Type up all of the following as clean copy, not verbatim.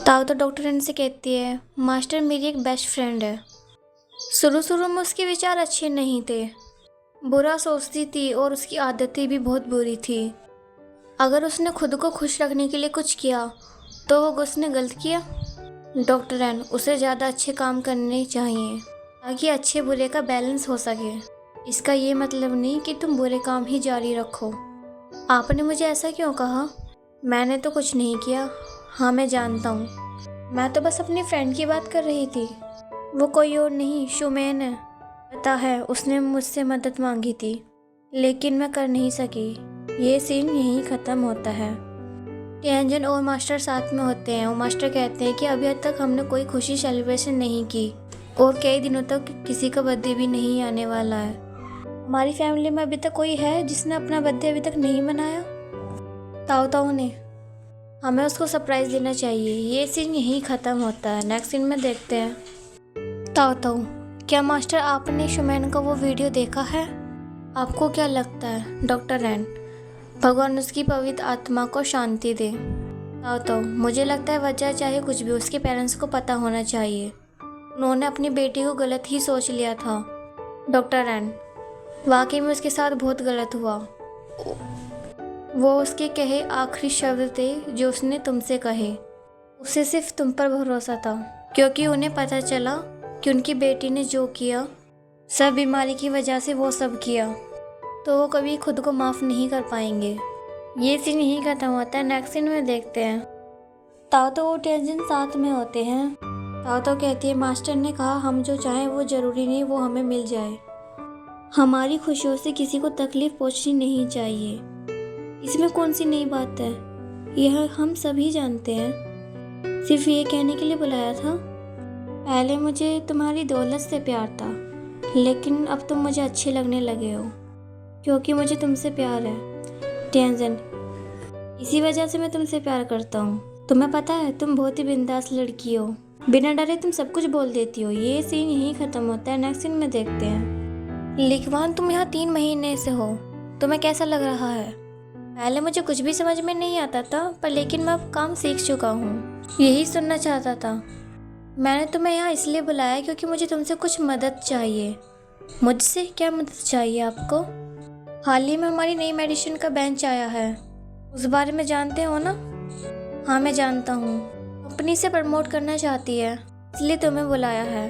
ताऊ तो doctor N से कहती है मास्टर मेरी एक बेस्ट फ्रेंड है। शुरू शुरू में उसके विचार अच्छे नहीं थे, बुरा सोचती थी और उसकी आदतें भी बहुत बुरी थी। अगर उसने खुद को खुश रखने के लिए कुछ किया तो वो उसने गलत किया। डॉक्टर एन उसे ज़्यादा अच्छे काम करने चाहिए ताकि अच्छे बुरे का बैलेंस हो सके। इसका ये मतलब नहीं कि तुम बुरे काम ही जारी रखो। आपने मुझे ऐसा क्यों कहा? मैंने तो कुछ नहीं किया। हाँ मैं जानता हूँ, मैं तो बस अपनी फ्रेंड की बात कर रही थी। वो कोई और नहीं शुमैन है। पता है उसने मुझसे मदद मांगी थी लेकिन मैं कर नहीं सकी। ये सीन यहीं ख़त्म होता है। टियानजन और मास्टर साथ में होते हैं और मास्टर कहते हैं कि अभी तक हमने कोई खुशी सेलिब्रेशन नहीं की और कई दिनों तक किसी का बर्थडे भी नहीं आने वाला है। हमारी फैमिली में अभी तक कोई है जिसने अपना बर्थडे अभी तक नहीं मनाया? ताऊ ताऊ ने हमें उसको सरप्राइज़ देना चाहिए। ये सीन यहीं ख़त्म होता है। नेक्स्ट सीन में देखते हैं। ताऊ ताऊ क्या मास्टर आपने शुमैन का वो वीडियो देखा है? आपको क्या लगता है? डॉक्टर एन भगवान उसकी पवित्र आत्मा को शांति दे। ताऊ ताऊ मुझे लगता है वजह चाहे कुछ भी उसके पेरेंट्स को पता होना चाहिए। उन्होंने अपनी बेटी को गलत ही सोच लिया था। डॉक्टर एन वाकई में उसके साथ बहुत गलत हुआ। वो उसके कहे आखिरी शब्द थे जो उसने तुमसे कहे। उसे सिर्फ तुम पर भरोसा था क्योंकि उन्हें पता चला कि उनकी बेटी ने जो किया सब बीमारी की वजह से वो सब किया, तो वो कभी खुद को माफ़ नहीं कर पाएंगे। ये सीन यहीं खत्म होता है। नेक्स्ट सीन में देखते हैं। ताऊ तो वो टेंशन साथ में होते हैं। ताऊ तो कहती है मास्टर ने कहा हम जो चाहें वो ज़रूरी नहीं वो हमें मिल जाए। हमारी खुशियों से किसी को तकलीफ़ पहुंचनी नहीं चाहिए। इसमें कौन सी नई बात है? यह हम सभी जानते हैं। सिर्फ ये कहने के लिए बुलाया था। पहले मुझे तुम्हारी दौलत से प्यार था लेकिन अब तुम मुझे अच्छे लगने लगे हो क्योंकि मुझे तुमसे प्यार है। टियानजन इसी वजह से मैं तुमसे प्यार करता हूँ। तुम्हें पता है तुम बहुत ही बिंदास लड़की हो, बिना डरे तुम सब कुछ बोल देती हो। ये सीन यहीं ख़त्म होता है। नेक्स्ट सीन में देखते हैं। लिखवान तुम यहाँ 3 महीने से हो, तुम्हें कैसा लग रहा है? पहले मुझे कुछ भी समझ में नहीं आता था पर लेकिन मैं अब काम सीख चुका हूँ। यही सुनना चाहता था। मैंने तुम्हें यहाँ इसलिए बुलाया क्योंकि मुझे तुमसे कुछ मदद चाहिए। मुझसे क्या मदद चाहिए आपको? हाल ही में हमारी नई मेडिसिन का बेंच आया है, उस बारे में जानते हो ना? हाँ मैं जानता हूँ। कंपनी से प्रमोट करना चाहती है इसलिए तुम्हें बुलाया है।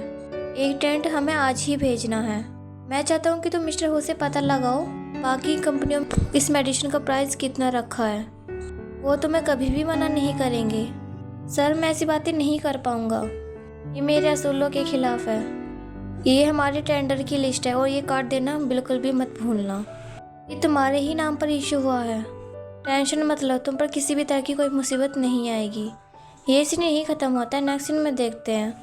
एक टेंट हमें आज ही भेजना है। मैं चाहता हूँ कि तुम मिस्टर हो से पता लगाओ बाकी कंपनियों में इस मेडिसिन का प्राइस कितना रखा है। वो तुम्हें कभी भी मना नहीं करेंगे। सर मैं ऐसी बातें नहीं कर पाऊँगा, ये मेरे असूलों के खिलाफ है। ये हमारे टेंडर की लिस्ट है और ये कार्ड देना बिल्कुल भी मत भूलना। ये तुम्हारे ही नाम पर इशू हुआ है। टेंशन मत लो, तुम पर किसी भी तरह की कोई मुसीबत नहीं आएगी। ये सीन यही ख़त्म होता है। नेक्स्ट सीन में देखते हैं।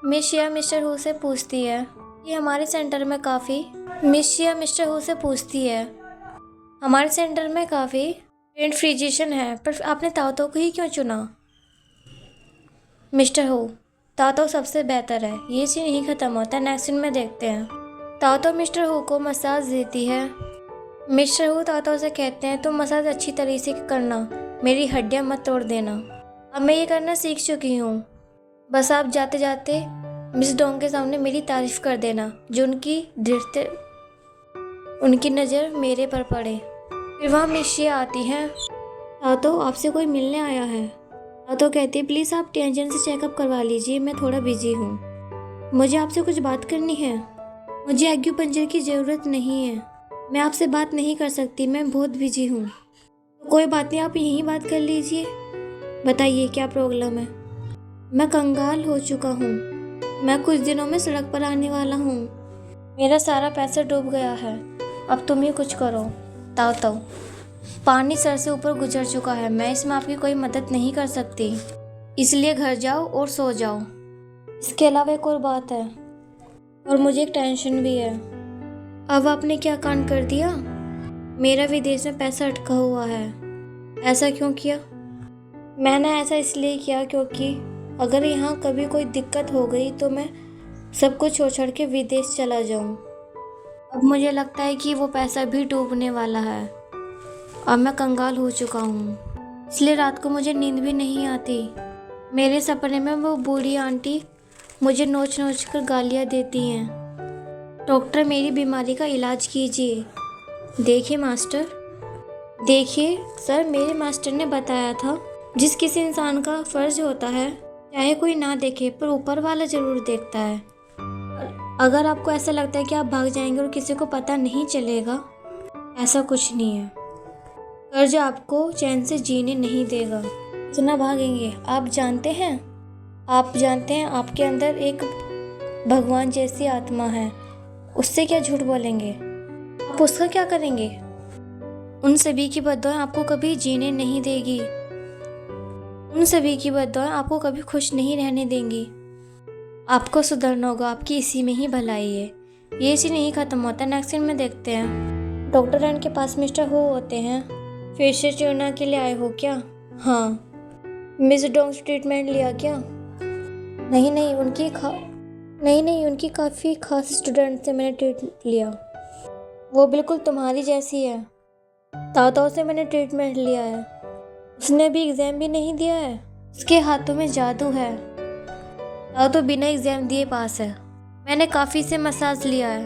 मिस शिया मिस्टर हु से पूछती है कि हमारे सेंटर में काफ़ी हमारे सेंटर में काफ़ी ट्रेंड फिजिशियन है पर आपने ताओ को ही क्यों चुना? मिस्टर हो ताओ सबसे बेहतर है। ये सीन यही ख़त्म होता है। नेक्स्ट सीन में देखते हैं। ताओ मिस्टर हो को मसाज देती है। मिस्टर हो ताओ से कहते हैं तुम मसाज अच्छी तरीके से करना, मेरी हड्डियां मत तोड़ देना। अब मैं ये करना सीख चुकी हूँ। बस आप जाते जाते मिस डोंग के सामने मेरी तारीफ कर देना जो उनकी नज़र मेरे पर पड़े। फिर वहाँ मिस शिया आती हैं। ताओ आपसे कोई मिलने आया है। ताओ कहती है प्लीज़ आप टेंशन से चेकअप करवा लीजिए, मैं थोड़ा बिजी हूँ। मुझे आपसे कुछ बात करनी है। मुझे एक्यूपंक्चर की ज़रूरत नहीं है, मैं आपसे बात नहीं कर सकती, मैं बहुत बिजी हूँ। तो कोई बात नहीं, आप यहीं बात कर लीजिए। बताइए क्या प्रॉब्लम है? मैं कंगाल हो चुका हूँ। मैं कुछ दिनों में सड़क पर आने वाला हूँ। मेरा सारा पैसा डूब गया है, अब तुम ही कुछ करो। ताओ पानी सर से ऊपर गुजर चुका है, मैं इसमें आपकी कोई मदद नहीं कर सकती, इसलिए घर जाओ और सो जाओ। इसके अलावा एक और बात है और मुझे एक टेंशन भी है। अब आपने क्या कांड कर दिया? मेरा विदेश में पैसा अटका हुआ है। ऐसा क्यों किया? मैंने ऐसा इसलिए किया क्योंकि अगर यहाँ कभी कोई दिक्कत हो गई तो मैं सब कुछ छोड़ के विदेश चला जाऊँ। अब मुझे लगता है कि वो पैसा भी डूबने वाला है। अब मैं कंगाल हो चुका हूँ, इसलिए रात को मुझे नींद भी नहीं आती। मेरे सपने में वो बूढ़ी आंटी मुझे नोच नोच कर गालियाँ देती हैं। डॉक्टर, मेरी बीमारी का इलाज कीजिए। देखिए मास्टर, देखिए सर, मेरे मास्टर ने बताया था जिस किसी इंसान का फर्ज होता है, चाहे कोई ना देखे पर ऊपर वाला जरूर देखता है। अगर आपको ऐसा लगता है कि आप भाग जाएंगे और किसी को पता नहीं चलेगा, ऐसा कुछ नहीं है। कर्ज आपको चैन से जीने नहीं देगा। इतना भागेंगे? आप जानते हैं आपके अंदर एक भगवान जैसी आत्मा है, उससे क्या झूठ बोलेंगे? आप उसका क्या करेंगे? उन सभी की बद्दुआएं आपको कभी जीने नहीं देगी। उन सभी की बद्दुआएं आपको कभी खुश नहीं रहने देंगी। आपको सुधरना होगा, आपकी इसी में ही भलाई है। ये इसी नहीं खत्म होता। नेक्स्ट सीन में देखते हैं डॉक्टर रैन के पास मिस्टर हो होते हैं। फिर से ट्यूना के लिए आए हो क्या? हाँ। मिस डोंग्स ट्रीटमेंट लिया क्या? नहीं, उनकी काफ़ी खास स्टूडेंट से मैंने ट्रीट लिया। वो बिल्कुल तुम्हारी जैसी है। ताताओ से मैंने ट्रीटमेंट लिया है। उसने भी एग्ज़ाम भी नहीं दिया है। उसके हाथों में जादू है। तातो बिना एग्ज़ाम दिए पास है। मैंने काफ़ी से मसाज लिया है,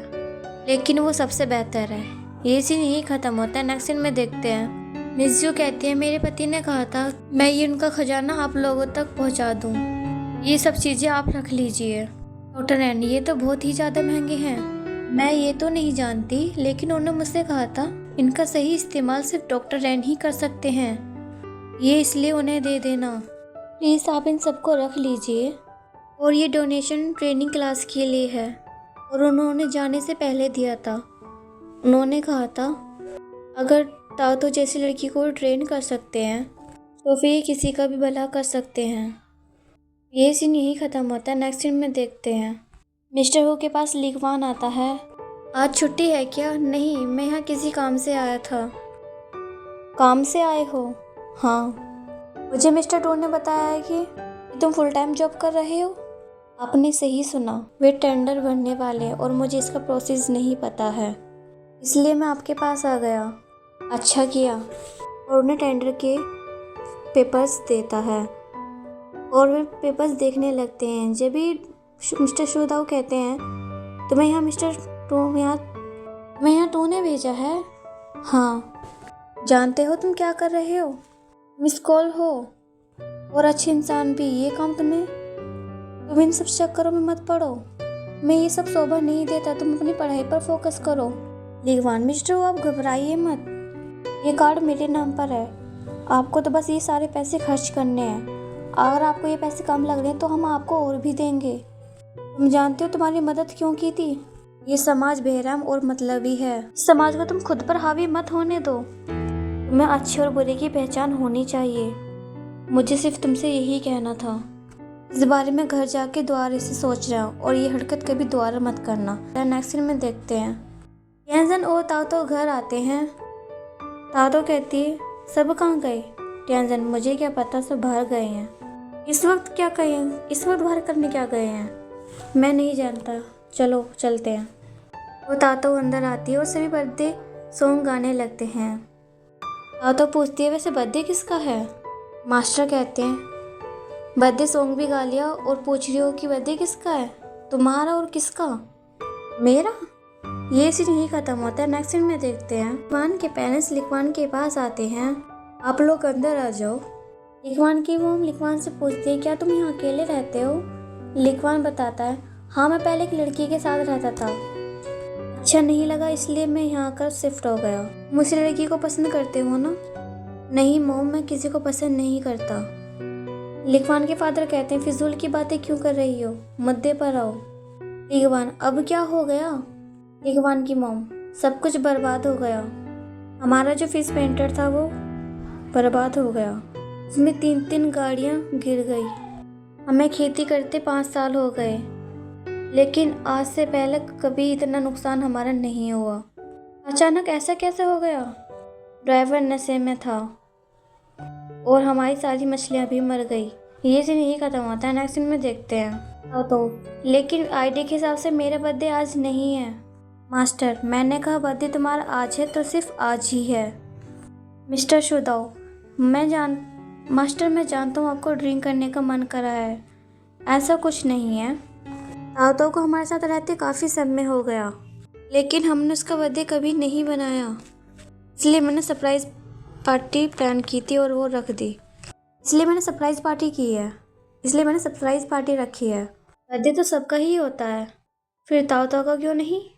लेकिन वो सबसे बेहतर है। ये सीन यही ख़त्म होता है। नेक्स्ट सीन में देखते हैं मिस जो कहती है, मेरे पति ने कहा था मैं ये उनका खजाना आप लोगों तक पहुंचा दूं। ये सब चीज़ें आप रख लीजिए। डॉक्टर रैन, ये तो बहुत ही ज़्यादा महंगे हैं। मैं ये तो नहीं जानती, लेकिन उन्होंने मुझसे कहा था इनका सही इस्तेमाल सिर्फ डॉक्टर रैन ही कर सकते हैं। ये इसलिए उन्हें दे देना। प्लीज़ आप इन सबको रख लीजिए। और ये डोनेशन ट्रेनिंग क्लास के लिए है, और उन्होंने जाने से पहले दिया था। उन्होंने कहा था अगर तातो जैसी लड़की को ट्रेन कर सकते हैं तो फिर ये किसी का भी भला कर सकते हैं। ये सीन यही ख़त्म होता है। नेक्स्ट सीन में देखते हैं मिस्टर हो के पास लिखवान आता है। आज छुट्टी है क्या? नहीं, मैं यहाँ किसी काम से आया था। काम से आए हो? हाँ। मुझे मिस्टर टोन ने बताया है कि तुम फुल टाइम जॉब कर रहे हो। आपने सही सुना, वे टेंडर भरने वाले हैं और मुझे इसका प्रोसेस नहीं पता है, इसलिए मैं आपके पास आ गया। अच्छा किया। और उन्हें टेंडर के पेपर्स देता है और वे पेपर्स देखने लगते हैं। जब भी मिस्टर शुदाओ कहते हैं तुम्हें यहाँ टू ने भेजा है। हाँ। जानते हो तुम क्या कर रहे हो? मिस कॉल हो और अच्छे इंसान भी। ये काम तुम इन सब चक्करों में मत पड़ो। मैं ये सब शोभा नहीं देता। तुम अपनी पढ़ाई पर फोकस करो। लिगवान, मिस्टर हो, आप घबराइए मत। ये कार्ड मेरे नाम पर है। आपको तो बस ये सारे पैसे खर्च करने हैं। अगर आपको ये पैसे कम लग रहे हैं तो हम आपको और भी देंगे। तुम जानते हो तुम्हारी मदद क्यों की थी? ये समाज बेरहम और मतलबी है। इस समाज को तुम खुद पर हावी मत होने दो। तुम्हें अच्छे और बुरे की पहचान होनी चाहिए। मुझे सिर्फ तुमसे यही कहना था। इस बारे में घर जाके दोबारा से सोच रहा हूँ और ये हरकत कभी दोबारा मत करना। नेक्स्ट सीन में देखते हैं टियानजन और तातो घर आते हैं। तातो कहती है सब कहाँ गए? टियानजन, मुझे क्या पता, सब बाहर गए हैं। इस वक्त बाहर करने क्या गए हैं? मैं नहीं जानता। चलो चलते हैं। वो तातो अंदर आती है और सभी बर्थडे सॉन्ग गाने लगते हैं। तातो पूछती है वैसे बर्थडे किसका है? मास्टर कहते हैं बर्थडे सॉन्ग भी गा लिया और पूछ रही हो कि बर्थडे किसका है? तुम्हारा और किसका? मेरा। ये सीन नहीं खत्म होता है। नेक्स्ट सीन में देखते हैं लिखवान के पेरेंट्स लिखवान के पास आते हैं। आप लोग अंदर आ जाओ। लिखवान की मोम लिखवान से पूछती है क्या तुम यहाँ अकेले रहते हो? लिखवान बताता है हाँ, मैं पहले एक लड़की के साथ रहता था। अच्छा नहीं लगा इसलिए मैं यहाँ आकर शिफ्ट हो गया। मुझे लड़की को पसंद करते हो ना? नहीं मोम, मैं किसी को पसंद नहीं करता। लिखवान के फादर कहते हैं फिजूल की बातें क्यों कर रही हो, मुद्दे पर आओ। लिखवान, अब क्या हो गया? लिखवान की मोम, सब कुछ बर्बाद हो गया। हमारा जो फिश पेंटर था वो बर्बाद हो गया। उसमें 3 गाड़ियाँ गिर गई। हमें खेती करते 5 साल हो गए, लेकिन आज से पहले कभी इतना नुकसान हमारा नहीं हुआ। अचानक ऐसा कैसे हो गया? ड्राइवर नशे में था और हमारी सारी मछलियाँ भी मर गई। ये सीन यही खत्म होता है। नेक्स्ट सीन में देखते हैं तो लेकिन आईडी के हिसाब से मेरा बर्थडे आज नहीं है। मास्टर, मैंने कहा बर्थडे तुम्हारा आज है तो सिर्फ आज ही है। मिस्टर शुदाओ, मैं मास्टर, मैं जानता हूँ आपको ड्रिंक करने का मन करा है। ऐसा कुछ नहीं है। ताओ को हमारे साथ रहते काफ़ी समय हो गया, लेकिन हमने उसका बर्थडे कभी नहीं बनाया। इसलिए मैंने सरप्राइज़ पार्टी प्लान की थी और वो रख दी। इसलिए मैंने सरप्राइज़ पार्टी रखी है। बर्थडे तो सबका ही होता है, फिर ताओ का क्यों नहीं?